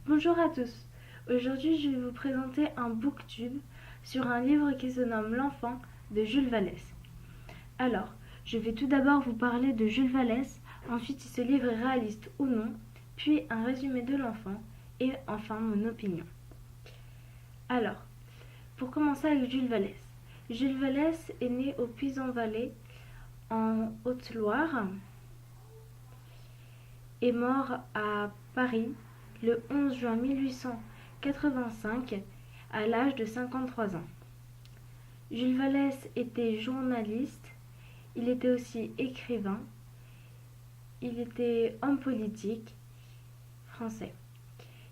Bonjour à tous. Aujourd'hui, je vais vous présenter un booktube sur un livre qui se nomme L'Enfant de Jules Vallès. Alors, je vais tout d'abord vous parler de Jules Vallès, ensuite si ce livre est réaliste ou non, puis un résumé de l'enfant et enfin mon opinion. Alors, pour commencer avec Jules Vallès. Jules Vallès est né au Puy-en-Velay en Haute-Loire et mort à Paris le 11 juin 1885 à l'âge de 53 ans. Jules Vallès était journaliste, il était aussi écrivain, il était homme politique français.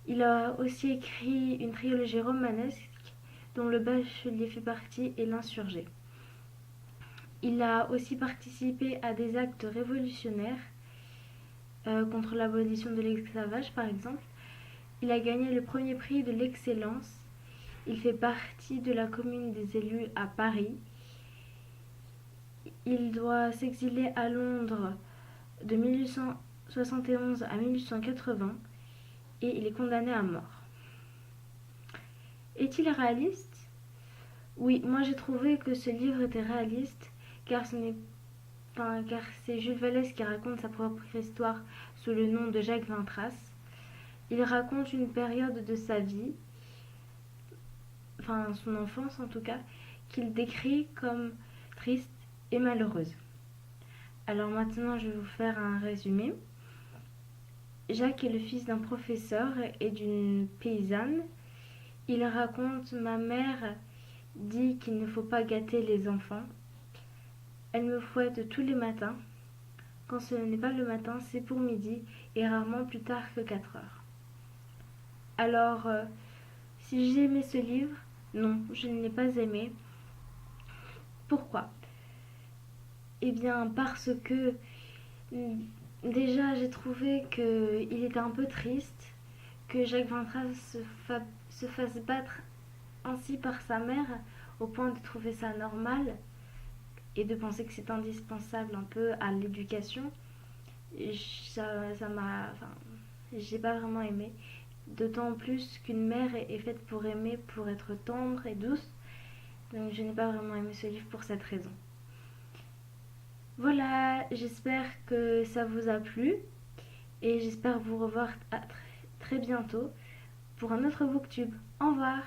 Il a aussi écrit une trilogie romanesque dont Le Bachelier fait partie et L'Insurgé. Il a aussi participé à des actes révolutionnaires contre l'abolition de l'esclavage par exemple. Il a gagné le premier prix de l'excellence. Il fait partie de la commune des élus à Paris. Il doit s'exiler à Londres de 1871 à 1880 et il est condamné à mort. Est-il réaliste? Oui, moi j'ai trouvé que ce livre était réaliste car c'est Jules Vallès qui raconte sa propre histoire sous le nom de Jacques Vintras. Il raconte une période de sa vie, enfin son enfance en tout cas, qu'il décrit comme triste et malheureuse. Alors maintenant je vais vous faire un résumé. Jacques est le fils d'un professeur et d'une paysanne. Il raconte: ma mère dit qu'il ne faut pas gâter les enfants. Elle me fouette tous les matins. Quand ce n'est pas le matin, c'est pour midi et rarement plus tard que 4 heures. Alors, si j'ai aimé ce livre, non, je ne l'ai pas aimé. Pourquoi? Eh bien, parce que déjà j'ai trouvé qu'il était un peu triste que Jacques Vintras se fasse battre ainsi par sa mère au point de trouver ça normal et de penser que c'est indispensable un peu à l'éducation. Ça m'a. Enfin, j'ai pas vraiment aimé. D'autant plus qu'une mère est faite pour aimer, pour être tendre et douce. Donc je n'ai pas vraiment aimé ce livre pour cette raison. Voilà, j'espère que ça vous a plu et j'espère vous revoir très bientôt pour un autre booktube. Au revoir.